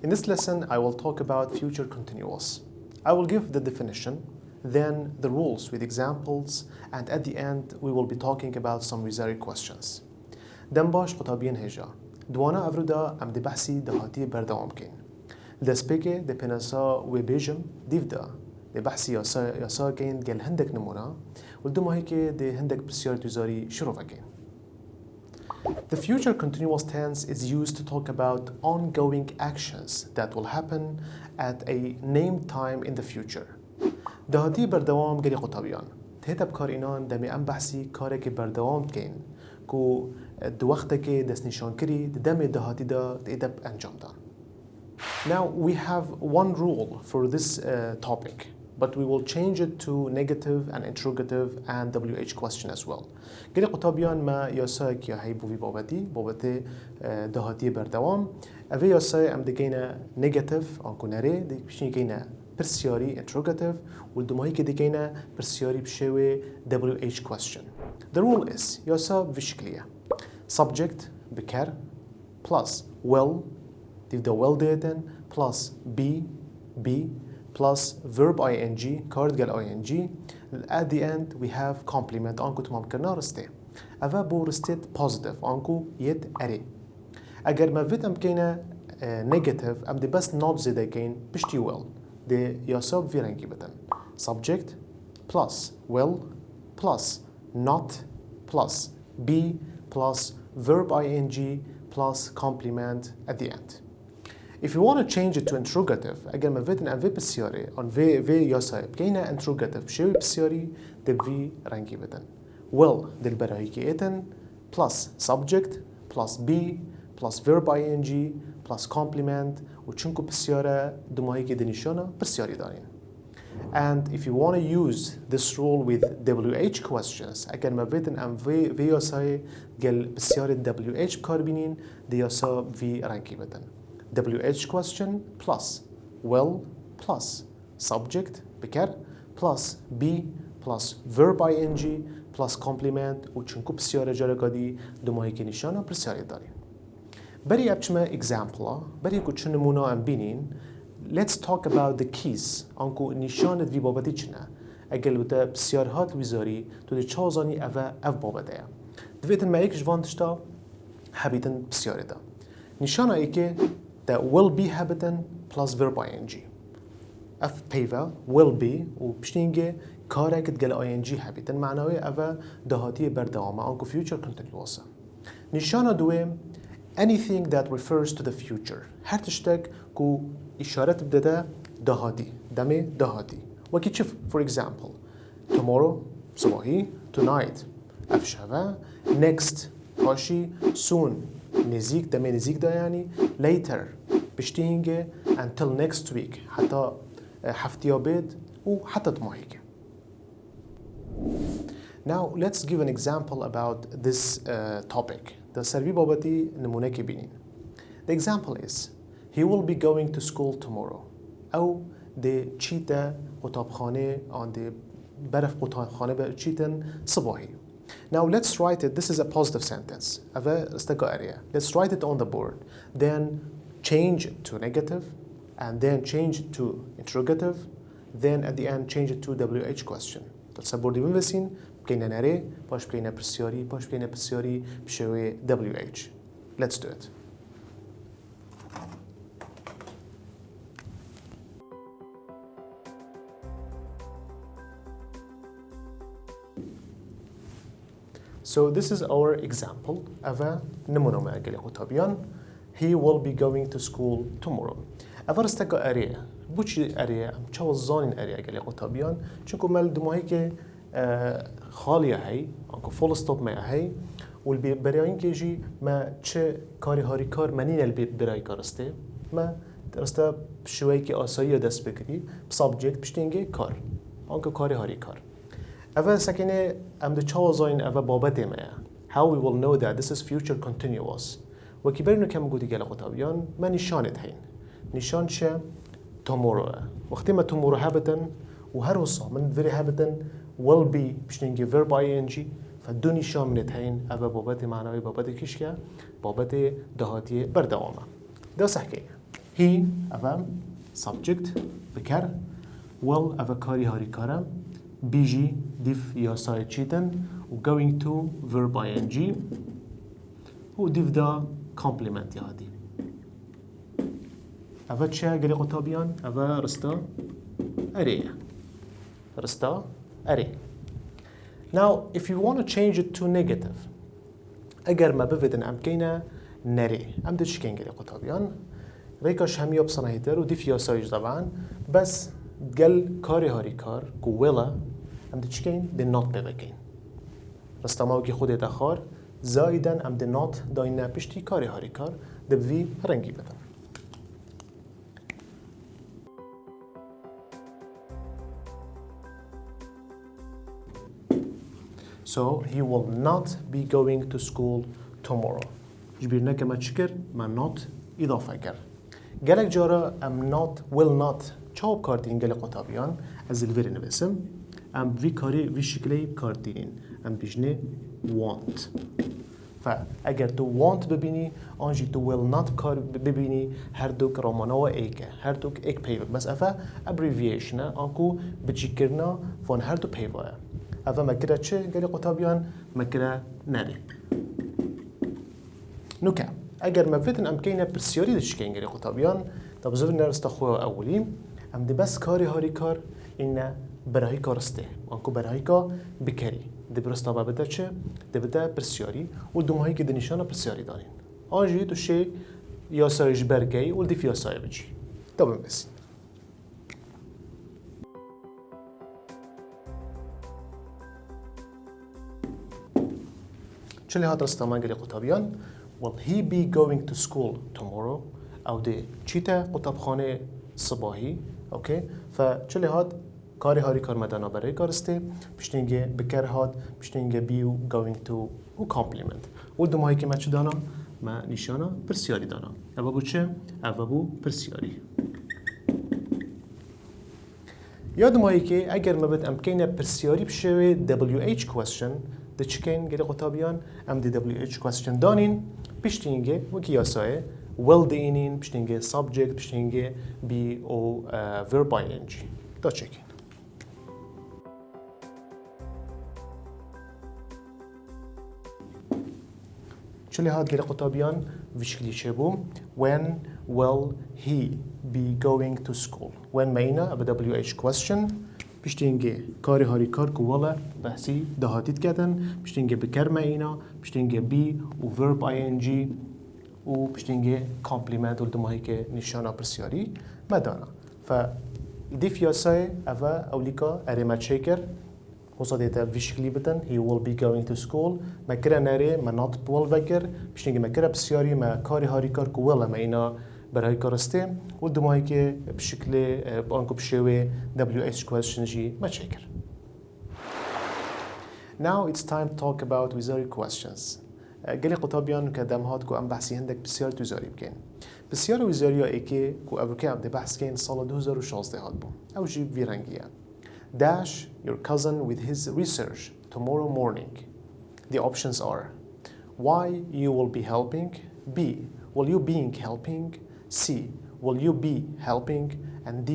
In this lesson, I will talk about future continuous. I will give the definition, then the rules with examples, and at the end, we will be talking about some auxiliary questions. دم باش قطابين هجا. دوانا أفرودا أم دي بحثي دهاتي بردوام كين. لدسبيكي دي بنسا وبيجم ديفدا. دي بحثي ياسا كين جل هندك نمونا. والدوما هيكي دي هندك بسيار دوزاري شروفا كين. The future continuous tense is used to talk about ongoing actions that will happen at a named time in the future. دهاتي بردوام گری قطابیان. تهتا بکار اینان دمی ام بحثی کاره که بردوام کن کو دو وقت که دست نشان کری دمی دهاتی دا تهتا انجام دان. Now we have one rule for this topic, but we will change it to negative and interrogative and WH question as well. گری قطابیان ما یاسای که هی بوی بابتی دهاتی بردوام. اوه یاسای ام دگینا negative آنکو نره دی پیشنی گینا پرسیاری interrogative والدومایی که دیگینا پرسیاری بشوی WH question. The rule is یاسا بشکلیه subject بکر plus will تبدأ well دیتن plus be plus verb ing کارد گل ing. At the end we have complement آنکو تمام کرنا رسته. اوه بو رستید positive آنکو ید اری. اگر ما ویت ام کینا negative ام دی بس not زیده کین بشتی well. The yasab virangi button. Subject plus will plus not plus be plus verb ing plus complement at the end. If you want to change it to interrogative, again ما vet an v بسياري on v yasab كينا interrogative بشوي بسياري the v rangi button. Will del برايكي eten plus subject plus be plus verb ing plus complement وچونكو بسيارة دماهيكي دنيشانا بسياري دارين. And if you want to use this rule with WH questions, again ما بيتن ام في ياساي قال بسيارة WH بكاربينين دي ياسا في رانكي بتن. WH question plus will plus subject بكر plus be plus verb ing plus complement وچونكو بسيارة جارقادي دماهيكي نشانا بسياري دارين. بري ابچما example بري کو چه نمونه ام بینین. Let's talk about the keys آنکو نشانت وی بابتی چنه اگل بوده بسیارهات ویزاری تو دی چازانی اف بابته دویتن ما یک جوانتشتا حبیتن بسیاره دا نشانه ای که دا will be حبیتن plus verb ing اف پیوه will be و پشتینگه کاره کت گل ing حبیتن معناوی اف دهاتی بردوامه آنکو future continuous نشانه دویم anything that refers to the future. هر تشتك كو إشارة بدأ دهاتي دمي دهاتي. وكي تشوف for example tomorrow صباحي tonight أفشافا next هاشي soon نزيك دمي نزيك دا يعني later بشتينجي until next week حتى حفتيا بيد وحتى تماهيك. Now let's give an example about this topic. The سربي بابتي نمونه كي بينين. The example is he will be going to school tomorrow. أو the چيتا قطابخانه on the برف قطابخانه بچيتن صباحي. Now let's write it. This is a positive sentence. أفا استقا area. Let's write it on the board. Then change it to negative, and then change it to interrogative. Then at the end change it to WH question. تصبردي بنفسين. بكينا ناري باش بكينا برسياري باش بكينا برسياري بشوي WH. Let's do it. So this is our example. أفا نمونا ما أقل قطابيان. He will be going to school tomorrow. أفا رستقا أريا. بوشي أريا أم چاو الزانين أريا أقل قطابيان. چونكو مال دموهي که خالیه هی آنکو فول استوب ما هی والبی برای اینکه جی ما چه کاری هاری کار منین البی برای کارسته ما درسته شوی که آسایی دست بکری سابجکت پشتینگه کار آنکو کاری هاری کار اول سکنه ام دو چه زاین اول بابت ما how we will know that this is future continuous و کی برینو کم گودی گل قطابیان ما نشانت هین نشان چه tomorrow وقتی ما tomorrow هبتن و هر وصا من very هبتن will be بشتنگی verb ing فدو نشان منت هین اول بابت معنوی بابت کشکه بابت دهاتی بردوامه ده سحکه he أفا subject بكر will أفا كاري هاري كارم بيجي ديف ياساي تشيتن و going to verb ing و ديف دا complement يهادي أفا تشا قلي قطابيان أفا رستا أريه رستا أريه. Now if you want to change it to negative اگر ما بفيدن ام كينا نري ام دش كين قلي قطابيان ريكاش هم يبصنا هيتر و ديف ياسايج طبعا بس قال كاري هاري كار كويلا ام دش كين دي نوت بفكين رستا ماوكي خود دخار زائدا ام دي نوت داينا بشتي كاري هاري كار دبوي رنگي بدن. So he will not be going to school tomorrow. جبرنا كما تشكر ما not إضافة كر. قالك جارا am not will not چاوب كارتين قالك قطابيان از الفيري نبسم ام في كاري في شكلي كارتين ام بيجني want. فاگر تو want ببینی آنجی تو will not کار ببینی هر دوک رامانا و ایکه هر دوک ایک پیوه بس افا abbreviation آنکو بچی کرنا فان هر دو پیوه افا مکره چه گلی قطابیان مکره نری نوکه اگر مفتن ام کینه پرسیاری دش کین گلی قطابیان طب زور نرست خواه اولی ام دی بس کاری هاری کار اینه برای کارسته آنکو برای کا بکری دی برستا بابده چه دی بده پرسیاری و دومایی که دنیشانا پرسیاری دارین آنجی تو شه یاسایش برگی و دی فیاسای بچی دابم بسین چلی هات رستا من گلی قطابیان will he be going to school tomorrow او دی چیتا قطابخانه صباحی اوکی فچلی هات کاری هاری کار مدانا برای کارسته پشتینگه بکر هات پشتینگه بیو going to و compliment و دومایی که ما چه دانا ما نشانا پرسیاری دانا اوا بو چه؟ اوا بو پرسیاری یادمایی که اگر ما بد امکنه پرسیاری بشوه WH question ده چکین گلی قطابیان ام دی WH question دانین پشتینگه وکی یاسایه will دینین پشتینگه subject پشتینگه بی او verb ing دا چکین چلی هاد گلی قطابیان وشکلی چه بو when will he be going to school when مینا اب WH question پشتینگه کاری هاری کار کووالا بحثی دهاتیت کردن پشتینگه بکر مینا پشتینگه بی و verb ing و پشتینگه compliment و دماهی که نشانا پرسیاری مدانا ف دی فیاسای اوا اولیکا ارما چیکر وصديتا في شكلي بتن he will be going to school ما كرا ناري ما not بول فكر بشتنجي ما كرا بسياري ما كاري هاري كار كولا ما إنا برای کارسته و دمایی که بشکل بانکو بشوی WH question جی ما چکر. Now it's time to talk about وزاری questions. گلی قطابیان که دمهات کو ام بحثی هندک بسیار توزاری بکن. بسیار وزاری ها که کو ابروکه ام ده بحث کن سال 2016 هات بوم. او جی ویرنگیه. Dash your cousin with his research tomorrow morning. The options are Y. You will be helping. B. Will you being helping. C. Will you be helping. And D.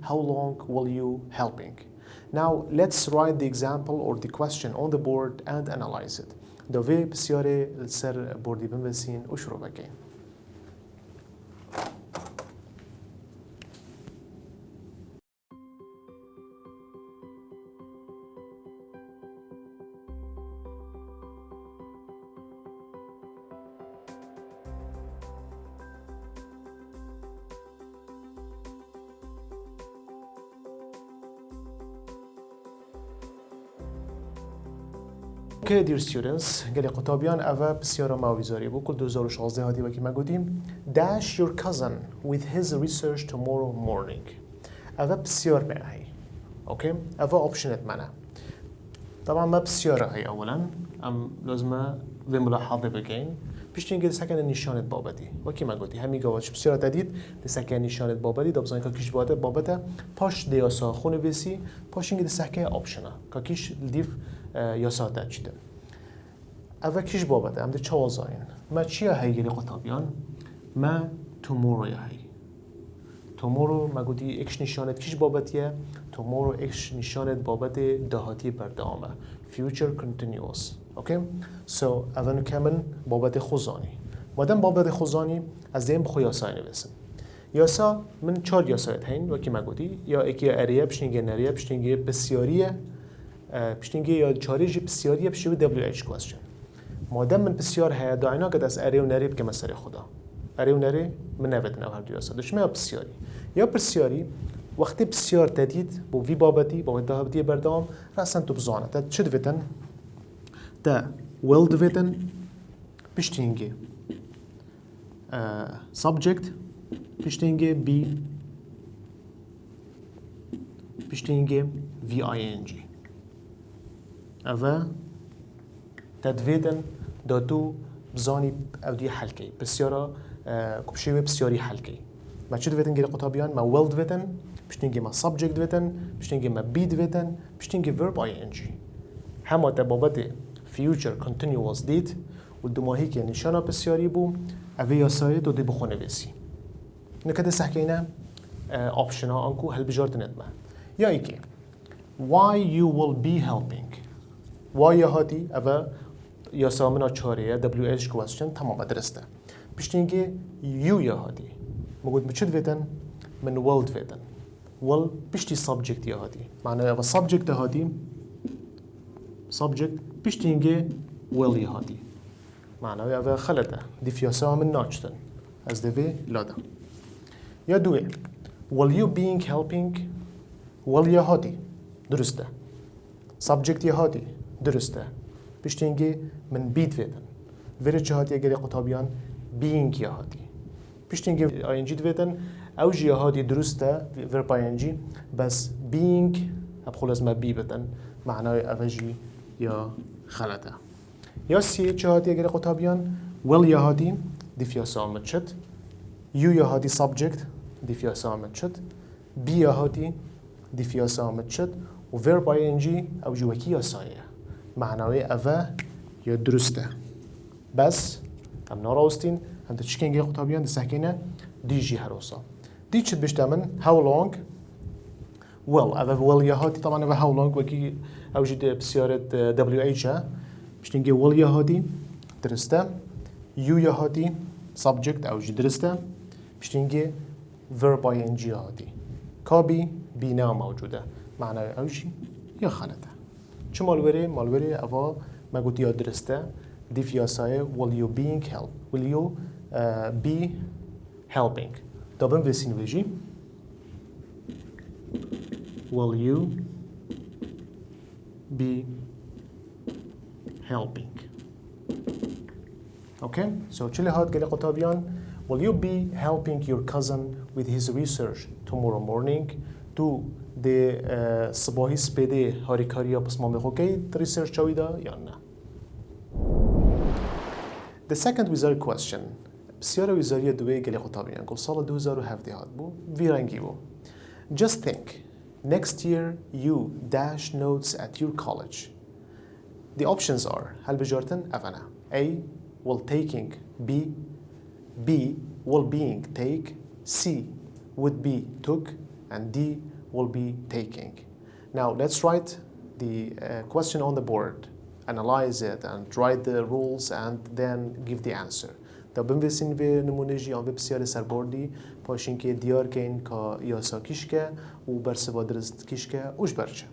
How long will you helping. Now let's write the example or the question on the board and analyze it. دوی بسیاری لسر بوردی بنویسین و شروع بکن. Okay, dear students, قال قطابيان أفا بسيارة ما وزاري بكل 2016 هذه وكي ما قديم. Dash your cousin with his research tomorrow morning. أفا بسيار معي. Okay, أفا optionet معنا. طبعا ما بسيارة هي أولا. لازم في ملاحظة بكين. بيشتين كده سكن النشانة بابتي. وكي ما قدي همي جواتش بسيارة تديد لسكن نشانة بابتي. دبزان كاكيش باده بابته. باش دياسا خونه بيسي. باشين كده سكن optiona. كاكيش الديف یاسات چیده. اول کیش بابده ام ده چه وضعین؟ ما چیه هایی گلی قطابیان؟ ما tomorrow هایی. tomorrow ما گویی اکش نشانت کیش بابتیه tomorrow اکش نشانت بابت دهاتی بردامه future continuous okay so اول کامن بابت خوزانی مادام بابت خوزانی از دیم خویاسای نویسم یاسا من 4 یاسایت هین وکی ما گویی یا اکی اریه پشتینگه نریه پشتینگه بسیاریه پشتینگه یا چاریجی بسیاریه پشتیو WH question مادام من بسیار هیا داینا قد از اریه و نریه بکم سری خدا اریه و نریه من نوید نو هر دو یاسا دشمه بسیاری یا بسیاری وقتی بسیار تدید با وی بابتی با دهاتی بردام راسن تو بزانه تا چه دویتن تا will دویتن پشتینگه subject پشتینگه be پشتینگه VING اوه تدویدن دادو بزانی اودی حلقی بسیارا کبشیوی بسیاری حلقی ما چه دویدن گیری قطابیان ما will دویدن پشتینگه ما subject دویدن پشتینگه ما be دویدن پشتینگه verb ING همه تا بابت future continuous دید و دو ماهی که نشانه بسیاری بو اوه یاسای دو دی بخونه بیسی نکده سحکینه آپشنه آنکو هل بجارت ندمه یا ایکی why you will be helping why یهاتی اوه یاسا منا چاریه WH question تمام درسته پشتینگه you یهاتی مگود بچه دویدن من will دویدن will پشتی subject یهاتی معنی اوه subject یهاتی subject پشتینگه will یهاتی معنی اوه خلطه دی فیاسا من ناچتن از دوی لاده یا دوی will you being helping will یهاتی درسته subject یهاتی درسته پشتینگه من بید ویدن ویره چهاتی اگر قطابیان being یهاتی پشتینگه ING دویدن او یهاتی درسته verb ING بس being ابخول از ما بی بدن معنای اوجی یا خلطه یا سی چهاتی اگر قطابیان will یهاتی دی فیاسا آمد شد you یهاتی subject دی فیاسا آمد شد be یهاتی دی فیاسا آمد شد و verb ING او جوکی یاسایه معنای اوه یا درسته بس هم ناراستین هم تا چکن گیر قطابیان دی سحکینه دی جی هروسا دی چید بشته من how long well اوه well یهاتی طبعا اوه how long وکی او جید بسیارت WH بشتینگه will یهاتی درسته you یهاتی subject او جید درسته بشتینگه verb ING یهاتی کابی بینا موجوده معنای او جی یا خانده چه مالوری اوا ما گوتی یا درسته دی فیاسای will you being help will you be helping دابن ویسین ویجی will you be helping okay so چلی هات گلی قطابیان will you be helping your cousin with his research tomorrow morning تو ده صباحی سپیده هاریکاریا پس ما میخوکی ریسرچ چاویده یا نه The second wizard question بسیار ویزاری دوی گلی قطابیان گل سال 2017 هات بو ویرنگی بو Just think next year you dash notes at your college The options are هل بجارتن افنا A will taking B will being take C would be took and D will be taking. Now let's write the question on the board, analyze it and write the rules and then give the answer. تا بنویسین به نمونه‌جی آن بسیار سربردی پاشین که دیار که این که یاسا کیش که و برسوا درست کیش که اوش برچه.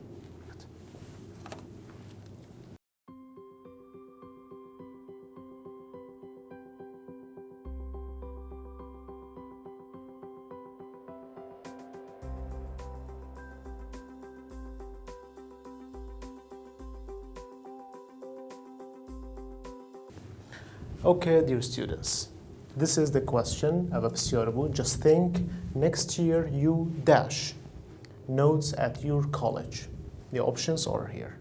Okay, dear students, this is the question of a just think next year you dash notes at your college. The options are here.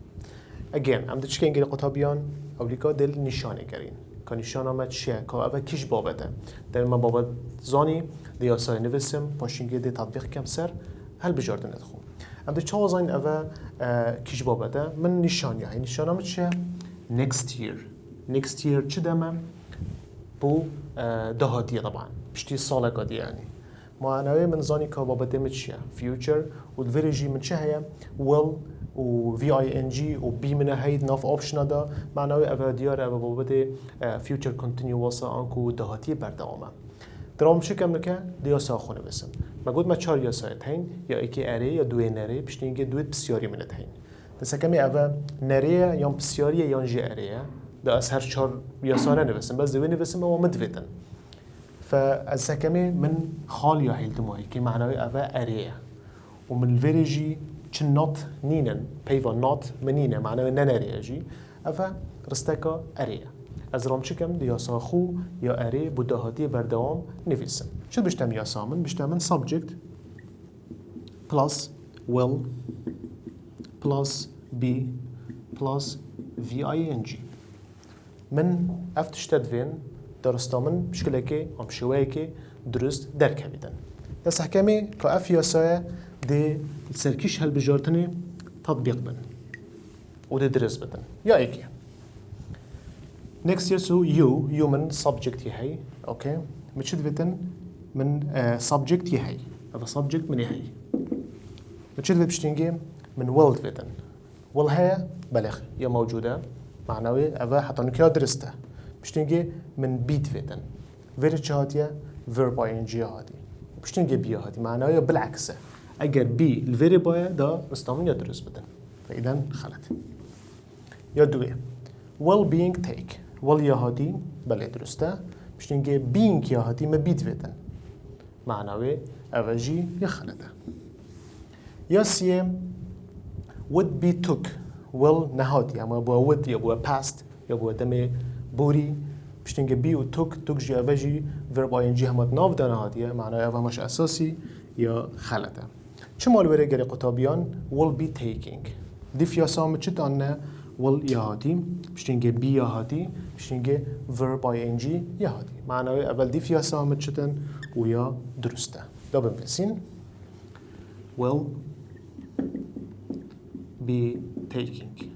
Again, I'm the chicken giri qatabiyan awlika del nishane garin. Ka nishana ma chiya ka ava kish babata. Del ma babat zani de yasay nivesim pashinge de tatbiq kam ser hal bijardan adkhu. I'm the chawazain ava kish babata min nishani yani nishana ma chiya next year. next year چه دمم بو دهاتیه طبعا بشتي الصالة قد يعني معناوی من زانی که بابت من چیه future و الفيرجي من چه هيا will و VING و بي من هيد ناف option دا معناوی اوه دیار اوه بابت future continuous آنکو دهاتی بردوامه درام چه کم نکه دیاسا خونه بسم مگود ما 4 یاسایت هین یا ایکی اره یا دوی نره پشتینگه دوی بسیاری منت هین دسته کمی اوه نره یا بسیاری یا جی اره ده از هر 4 یاسانه نویسم بس دوی نویسم و مدویدن فاز سكمي من خالية هيلتموي كي معناوي أفا أريه ومن الفيريجي چنات نينن بيفا نات منينة معناوي ننريجي أفا رستكا أريه از رام چكم دياسا خو يا أريه بداهاتي بردوام نفيسم شو بشتم ياسامن بشتمن subject plus will plus be plus VING من افتشتد فين درستامن مشكلة كي أم شوية كي درست درك بيدن. بس حكمي كأف ياسايا دي السركيش هالبجارتني تطبيق بن وده درس بدن يا إيكي. Next year so you من subject يهي أوكي مشيت بيدن من subject يهي هذا subject من يهي مشيت بيشتينجي من world بيدن will هي بلغ يا موجودة معنوي أبا حتى نكيا درسته بشتنجي من بيت فيتن فيري هاتيه verb ing هاتي بشتنجي بي هاتي معناه بالعكس اگر بي الفيري باي دا استعمل يدرس بدن فاذا خلط يا دوي well being take well يا هاتي بل درسته بشتنجي being يا هاتي ما بيت فيتن معناه اوجي يا خلطه يا سيم would be took well نهاتي اما بو would يا بو past يا بو دمي بوري بشتنجي بي و توك جي أفجي verb ing همت ناف دانه هاتيه معناه أفه مش أساسي يا خلطه چه مال وره گره قطابيان will be taking دي فياسام چه دانه will يا هاتي بشتنجي بي يا هاتي بشتنجي verb ing يا هاتي معناه أول دي فياسام چه دان ويا درسته دا بنفسين will be taking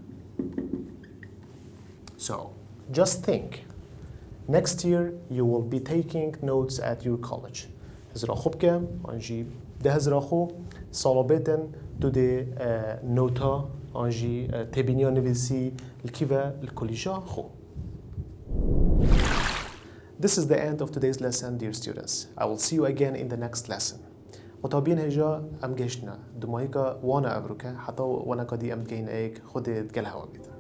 so just think, next year you will be taking notes at your college. هزرا خوب که آنجی ده هزرا خو صلابتن تو ده نوتا آنجی تبینیا نویسی الکیوه الکلیجا خو. This is the end of today's lesson, dear students. I will see you again in the next lesson. وطابين هجا ام جيشنا دماهيكا وانا ابروكا حتى وانا قدي ام جين ايك خود تقلها وبيتا.